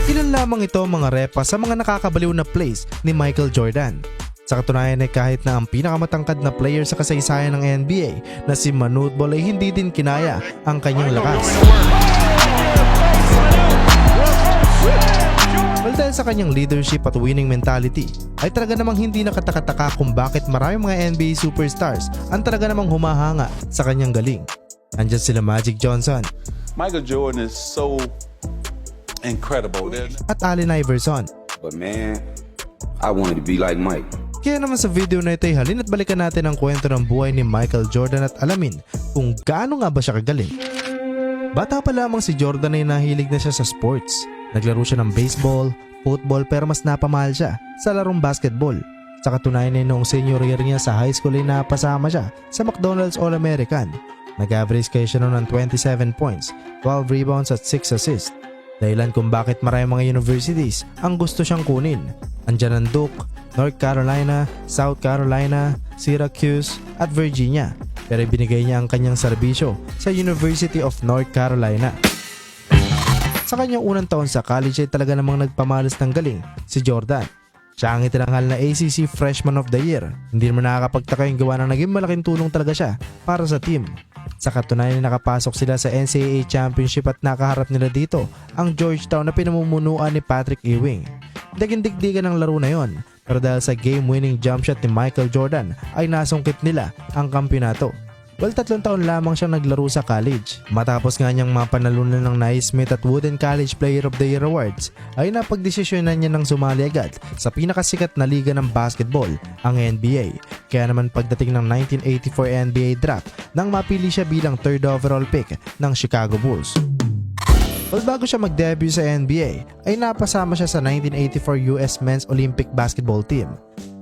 Ilan lamang ito mga repa sa mga nakakabaliw na plays ni Michael Jordan. Sa katunayan ay kahit na ang pinakamatangkad na player sa kasaysayan ng NBA na si Manute Bol ay hindi din kinaya ang kanyang lakas. Well, dahil sa kanyang leadership at winning mentality ay talaga namang hindi nakatakataka kung bakit maraming mga NBA superstars ang talaga namang humahanga sa kanyang galing. Andyan sila Magic Johnson, Michael Jordan is so incredible. at Allen Iverson. But man, I wanted to be like Mike. Kaya naman sa video na ito ay halina't balikan natin ang kwento ng buhay ni Michael Jordan at alamin kung gaano nga ba siya kagaling. Bata pa lamang si Jordan ay nahilig na siya sa sports. Naglaro siya ng baseball, football pero mas napamahal siya sa larong basketball. Sa katunayan ay noong senior year niya sa high school ay napasama siya sa McDonald's All-American. Nag-average kayo siya noon ng 27 points, 12 rebounds at 6 assists. Dahilan kung bakit maraming mga universities ang gusto siyang kunin. Andyan ang Duke, North Carolina, South Carolina, Syracuse at Virginia. Pero binigay niya ang kanyang serbisyo sa University of North Carolina. Sa kanyang unang taon sa college ay talaga namang nagpamalas ng galing si Jordan. Siya ang itinanghal na ACC Freshman of the Year. Hindi naman nakakapagtaka yung gawa na naging malaking tulong talaga siya para sa team. Sa katunayan nakapasok sila sa NCAA Championship at nakaharap nila dito ang Georgetown na pinamumunuan ni Patrick Ewing. Daging-digdigan ang laro na yon, pero dahil sa game-winning jump shot ni Michael Jordan ay nasungkit nila ang kampyonato. Well, 3 taon lamang siyang naglaro sa college. Matapos nga niyang mapanalunan ng Naismith at Wooden College Player of the Year Awards, ay napagdesisyonan niya ng sumali agad sa pinakasikat na liga ng basketball, ang NBA. Kaya naman pagdating ng 1984 NBA Draft, nang mapili siya bilang 3rd overall pick ng Chicago Bulls. Well, bago siya mag-debut sa NBA, ay napasama siya sa 1984 US Men's Olympic Basketball Team.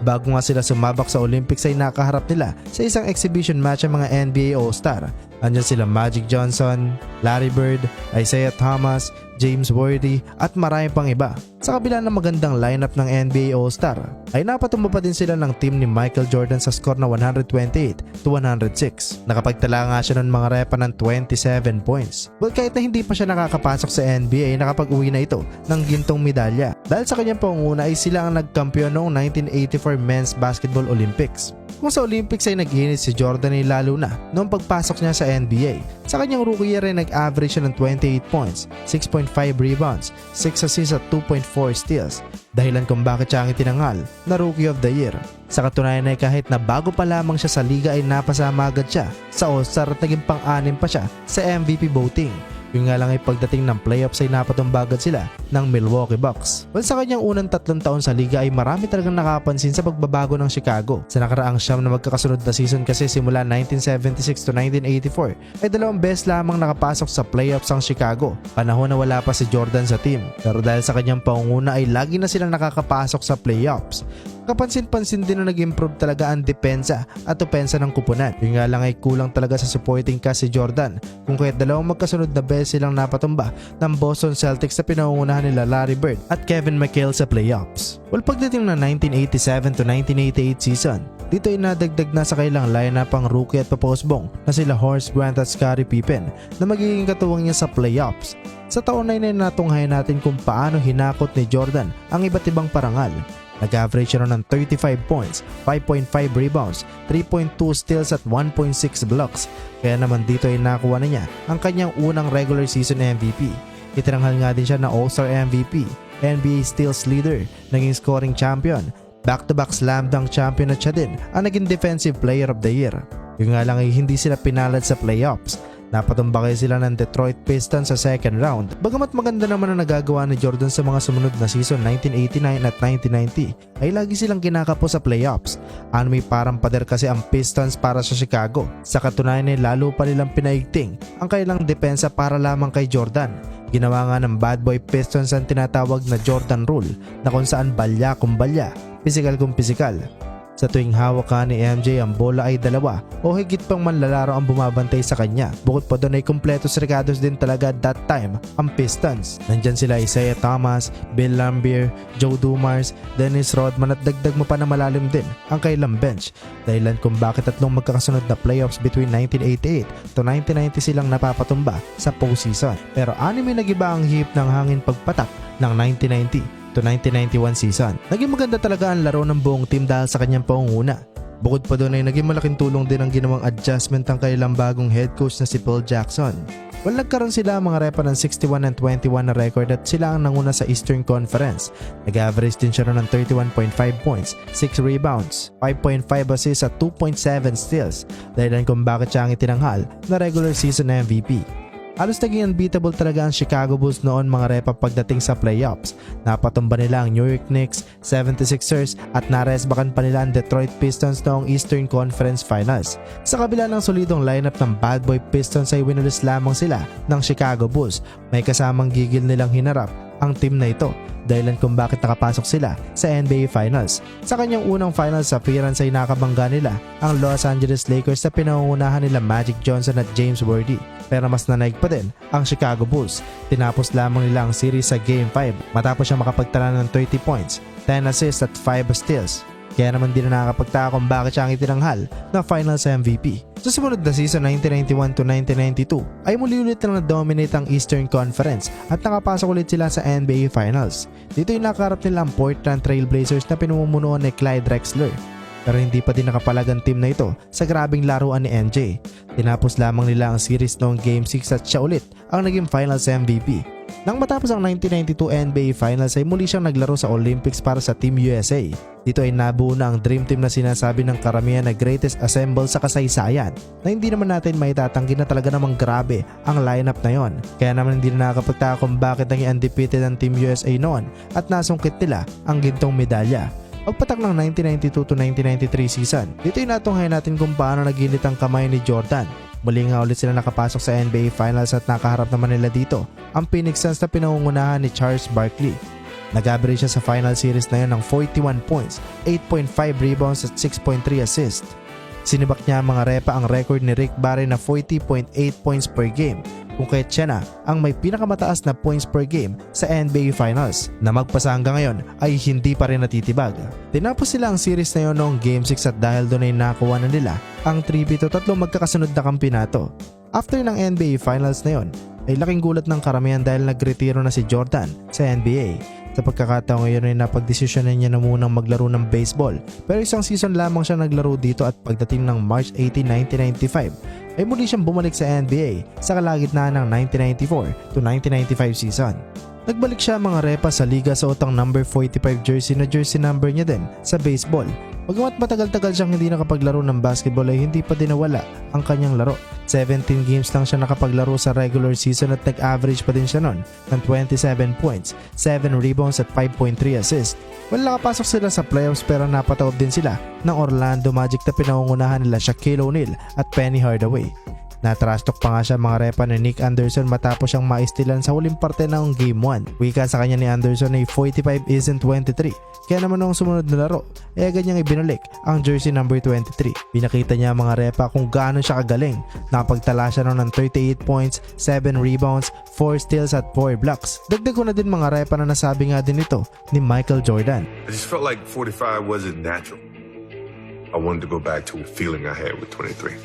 Bago nga sila sumabak sa Olympics ay nakaharap nila sa isang exhibition match ang mga NBA All-Star. Andyan sila Magic Johnson, Larry Bird, Isaiah Thomas, James Worthy at marami pang iba. Sa kabila ng magandang lineup ng NBA All-Star ay napatumba pa din sila ng team ni Michael Jordan sa score na 128-106. Nakapagtala nga siya ng mga repa ng 27 points. Well, kahit na hindi pa siya nakakapasok sa NBA ay nakapag-uwi na ito ng gintong medalya. Dahil sa kanyang pangunguna ay sila ang nagkampiyon noong 1984 Men's Basketball Olympics. Kung sa Olympics ay nag-init si Jordan ay lalo na noong pagpasok niya sa NBA. Sa kanyang rookie year ay nag-average siya ng 28 points, 6.5 rebounds, 6 assists at 2.4 steals. Dahilan kung bakit siya ang itinanghal na Rookie of the Year. Sa katunayan ay kahit na bago pa lamang siya sa liga ay napasama agad siya sa All-Star at naging pang-anim pa siya sa MVP voting. Yung nga lang ay pagdating ng playoffs ay napatumba agad sila ng Milwaukee Bucks. Well, sa kanyang unang 3 taon sa liga ay marami talagang nakapansin sa pagbabago ng Chicago. Sa nakaraang 9 na magkakasunod na season kasi simula 1976 to 1984 ay 2 beses lamang nakapasok sa playoffs ang Chicago. Panahon na wala pa si Jordan sa team. Pero dahil sa kanyang pangunguna ay lagi na silang nakakapasok sa playoffs. Kapansin-pansin din na nag-improve talaga ang depensa at opensa ng kupunan. Yung nga lang ay kulang talaga sa supporting cast si Jordan kung kaya't 2 magkasunod na beses silang napatumba ng Boston Celtics sa pinangungunahan nila Larry Bird at Kevin McHale sa playoffs. Well, pagdating ng 1987 to 1988 season, dito ay nadagdag na sa kailang lineup ang rookie at papostbong na sila Horace Grant at Scottie Pippen na magiging katuwang niya sa playoffs. Sa taon na yun ay natunghayan natin kung paano hinakot ni Jordan ang iba't ibang parangal. Nag-average siya ng 35 points, 5.5 rebounds, 3.2 steals at 1.6 blocks. Kaya naman dito ay nakuha na niya ang kanyang unang regular season MVP. Itinanghal nga din siya na All-Star MVP, NBA Steals Leader, naging scoring champion, back-to-back slam dunk champion at siya din ang naging Defensive Player of the Year. Yung nga lang ay hindi sila pinalad sa playoffs. Napatumba kayo sila ng Detroit Pistons sa second round. Bagamat maganda naman ang nagagawa ni Jordan sa mga sumunod na season 1989 at 1990 ay lagi silang kinakapo sa playoffs. May parang pader kasi ang Pistons para sa Chicago. Sa katunayan ay lalo pa nilang pinaigting ang kailang depensa para lamang kay Jordan. Ginawa nga ng Bad Boy Pistons ang tinatawag na Jordan Rule na kung saan balya kung balya, pisikal kung pisikal. Sa Sa tuwing hawak ka ni MJ ang bola ay dalawa o higit pang manlalaro ang bumabantay sa kanya. Bukod pa doon ay kumpletos regados din talaga that time ang Pistons. Nandyan sila Isaiah Thomas, Bill Laimbeer, Joe Dumars, Dennis Rodman at dagdag mo pa na malalim din ang kailang bench. Dahilan kung bakit tatlong magkakasunod na playoffs between 1988 to 1990 silang napapatumba sa postseason. Pero anime nagiba ang hip ng hangin pagpatak ng 1990 to 1991 season. Naging maganda talaga ang laro ng buong team dahil sa kanyang pangunguna. Bukod pa doon ay naging malaking tulong din ang ginawang adjustment ng kailang bagong head coach na si Phil Jackson. Well, nagkaroon sila mga repa ng 61-21 na record at sila ang nanguna sa Eastern Conference. Nag-average din siya ng 31.5 points, 6 rebounds, 5.5 assists at 2.7 steals. Dahilan kung bakit siya ang itinanghal na regular season MVP. Halos naging unbeatable talaga ang Chicago Bulls noon mga repa pagdating sa playoffs. Napatumba nila ang New York Knicks, 76ers at naresbakan pa nila ang Detroit Pistons noong Eastern Conference Finals. Sa kabila ng solidong lineup ng Bad Boy Pistons ay winulis lamang sila ng Chicago Bulls. May kasamang gigil nilang hinarap ang team na ito. Dahilan kung bakit nakapasok sila sa NBA Finals. Sa kanyang unang finals appearance ay nakabangga nila ang Los Angeles Lakers sa pinangungunahan nila Magic Johnson at James Worthy. Pero mas nanaig pa din ang Chicago Bulls. Tinapos lamang nila ang series sa Game 5 matapos siya makapagtala ng 30 points, 10 assists at 5 steals. Kaya naman din na nakakapagtaka kung bakit siya ang itinanghal na Finals MVP. Sa sumunod na season 1991 to 1992 ay muli ulit na na-dominate ang Eastern Conference at nakapasok ulit sila sa NBA Finals. Dito ay nakaharap nila ang Portland Trail Blazers na pinamumunuan ni Clyde Drexler. Pero hindi pa din nakapalag ang team na ito sa grabing laruan ni MJ. Tinapos lamang nila ang series noong Game 6 at siya ulit ang naging Finals MVP. Nang matapos ang 1992 NBA Finals ay muli siyang naglaro sa Olympics para sa Team USA. Dito ay nabuo na ang Dream Team na sinasabi ng karamihan na greatest assemble sa kasaysayan na hindi naman natin maitatanggi na talaga namang grabe ang lineup na yon. Kaya naman hindi na nakakapagtaka kung bakit naging undefeated ang Team USA noon at nasungkit nila ang gintong medalya. Pagpatak ng 1992 to 1993 season, dito ay natunghay natin kung paano naginit ang kamay ni Jordan. Muli nga ulit sila nakapasok sa NBA Finals at nakaharap naman nila dito ang Phoenix Suns na pinangungunahan ni Charles Barkley. Nag-average siya sa final series na yun ng 41 points, 8.5 rebounds at 6.3 assists. Sinibak niya mga repa ang record ni Rick Barry na 40.8 points per game, kung kaya't siya na ang may pinakamataas na points per game sa NBA Finals na magpasa hanggang ngayon ay hindi pa rin natitibag. Tinapos sila ang series na yun noong Game 6 at dahil doon ay nakuha na nila ang 3-2 tatlong magkakasunod na kampinato. After ng NBA Finals na yun ay laking gulat ng karamihan dahil nagretiro na si Jordan sa NBA. Sa pagkakataon ngayon ay napagdesisyonan niya na munang maglaro ng baseball pero isang season lamang siya naglaro dito at pagdating ng March 18, 1995 ay muli siyang bumalik sa NBA sa kalagitnaan ng 1994 to 1995 season. Nagbalik siya mga repa sa liga sa utang number 45 jersey na jersey number niya din sa baseball. Bagamat matagal-tagal siyang hindi nakapaglaro ng basketball ay hindi pa din nawala ang kanyang laro. 17 games lang siya nakapaglaro sa regular season at nag-average pa din siya nun ng 27 points, 7 rebounds at 5.3 assists. Wala nakapasok sila sa playoffs pero napatawid din sila ng Orlando Magic na pinangungunahan nila Shaquille O'Neal at Penny Hardaway. Natrastok pa nga siya mga repa ni Nick Anderson matapos siyang maistilan sa huling parte ng Game 1. Wika sa kanya ni Anderson ay 45 isn't 23. Kaya naman noong sumunod na laro ay ganyang ibinalik ang jersey number 23. Pinakita niya mga repa kung gaano siya kagaling. Nakapagtala siya noon ng 38 points, 7 rebounds, 4 steals at 4 blocks. Dagdag ko na din mga repa na nasabi nga din ito ni Michael Jordan. I just felt like 45 wasn't natural. I wanted to go back to a feeling I had with 23.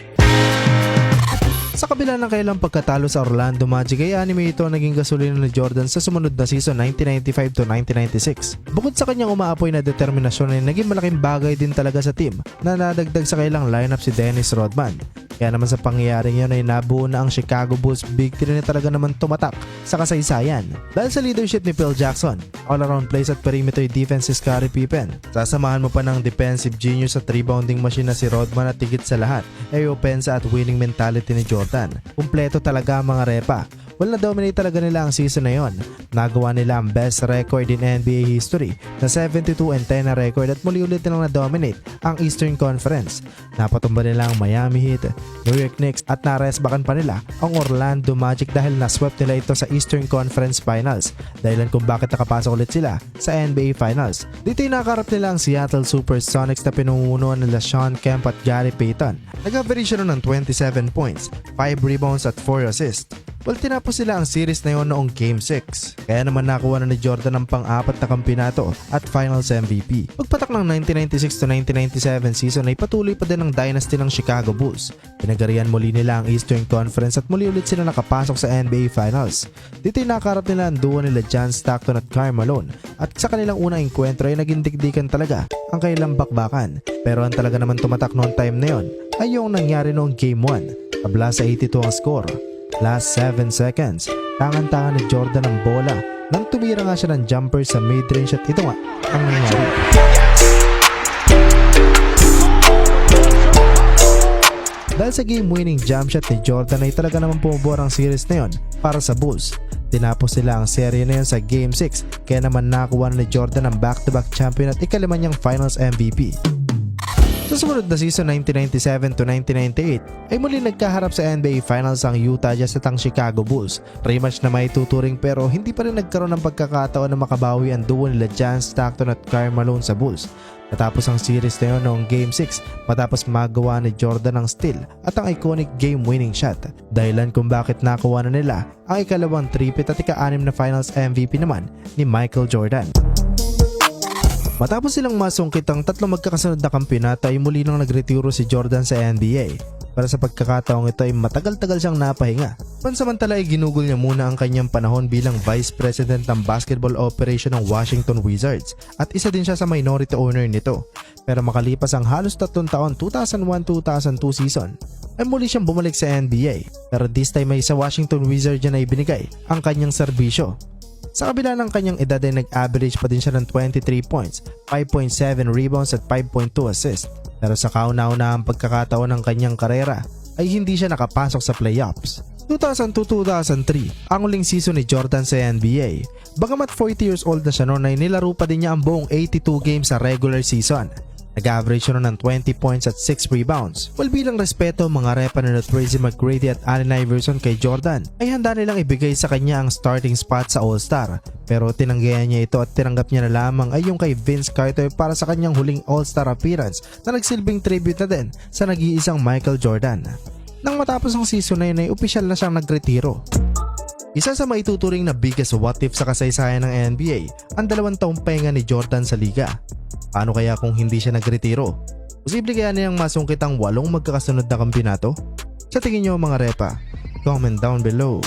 Sa kabila ng kailang pagkatalo sa Orlando Magic ay anime ito naging gasolina ni Jordan sa sumunod na season 1995 to 1996. Bukod sa kanyang umaapoy na determinasyon ay naging malaking bagay din talaga sa team na nadagdag sa kailang lineup si Dennis Rodman. Kaya naman sa pangyayaring yun ay nabuo na ang Chicago Bulls big three na talaga naman tumatak sa kasaysayan. Dahil sa leadership ni Phil Jackson, all-around plays at perimeter defense si Scottie Pippen. Sasamahan mo pa ng defensive genius at rebounding machine na si Rodman at higit sa lahat ay opensa at winning mentality ni Jordan. Kumpleto talaga mga repa. Well, na-dominate talaga nila ang season na yon. Nagawa nila ang best record in NBA history na 72-10 na record at muli ulit nilang na-dominate ang Eastern Conference. Napatumba nila ang Miami Heat, New York Knicks at naresbakan pa nila ang Orlando Magic dahil na-swept nila ito sa Eastern Conference Finals, dahilan kung bakit nakapasok ulit sila sa NBA Finals. Dito yung nakaharap nila ang Seattle Supersonics na pinungunuan nila Shawn Kemp at Gary Payton. Nag-average siya ng 27 points, 5 rebounds at 4 assists. Well, tinapos sila ang series na yon noong Game 6. Kaya naman nakuha na ni Jordan ang pang-apat na kampyonato at Finals MVP. Pagpatak ng 1996 to 1997 season ay patuloy pa din ang dynasty ng Chicago Bulls. Pinagarian muli nila ang Eastern Conference at muli ulit sila nakapasok sa NBA Finals. Dito ay nakaharap nila ang duo nila John Stockton at Karl Malone at sa kanilang unang enkwentro ay naging dikdikan talaga ang kanilang bakbakan. Pero ang talaga naman tumatak noong time na yon ay yung nangyari noong Game 1. Tabla sa 82 ang score. Last 7 seconds, tangan-tangan ni Jordan ang bola nang tumira nga siya ng jumper sa mid-range at ito nga ang nangyari. Dahil sa game-winning jump shot ni Jordan ay talaga naman pumubor ang series na yon para sa Bulls. Tinapos nila ang serye na yon sa Game 6 kaya naman nakuha na ni Jordan ang back-to-back champion at ikalima niyang Finals MVP. Sa sumunod na season 1997 to 1998 ay muli nagkaharap sa NBA Finals ang Utah Jazz at ang Chicago Bulls. Rematch na may tuturing pero hindi pa rin nagkaroon ng pagkakataon na makabawi ang duo nila John Stockton at Karl Malone sa Bulls. Natapos ang series na yun noong Game 6 matapos magawa ni Jordan ang steal at ang iconic game-winning shot. Dahilan kung bakit nakuha na nila ang ikalawang tripit at ika-6 na Finals MVP naman ni Michael Jordan. Matapos silang masungkit ang tatlong magkakasunod na kampyonato ay muli nang nagretiro si Jordan sa NBA. Para sa pagkakataong ito ay matagal-tagal siyang napahinga. Pansamantala ay ginugol niya muna ang kanyang panahon bilang Vice President ng Basketball Operation ng Washington Wizards at isa din siya sa minority owner nito. Pero makalipas ang halos 3 taon 2001-2002 season ay muli siyang bumalik sa NBA. Pero this time ay sa Washington Wizards na ibinigay ang kanyang serbisyo. Sa kabila ng kanyang edad ay nag-average pa din siya ng 23 points, 5.7 rebounds at 5.2 assists. Pero sa kauna-unahang pagkakataon ng kanyang karera ay hindi siya nakapasok sa playoffs. 2002-2003, ang uling season ni Jordan sa NBA. Bagamat 40 years old na siya noon ay nilaro pa din niya ang buong 82 games sa regular season. Nag-average siya ng 20 points at 6 rebounds. Well, bilang respeto mga repa na Tracy McGrady at Allen Iverson kay Jordan ay handa nilang ibigay sa kanya ang starting spot sa All-Star. Pero tinanggihan niya ito at tinanggap niya na lamang ay yung kay Vince Carter para sa kanyang huling All-Star appearance na nagsilbing tribute na din sa nag-iisang Michael Jordan. Nang matapos ang season na yun ay opisyal na siyang nagretiro. Isa sa maituturing na biggest what if sa kasaysayan ng NBA ang 2 taong pahinga ni Jordan sa liga. Paano kaya kung hindi siya nagretiro? Posible kaya niyang masungkit ang 8 magkakasunod na kampyonato? Sa tingin niyo mga repa, comment down below.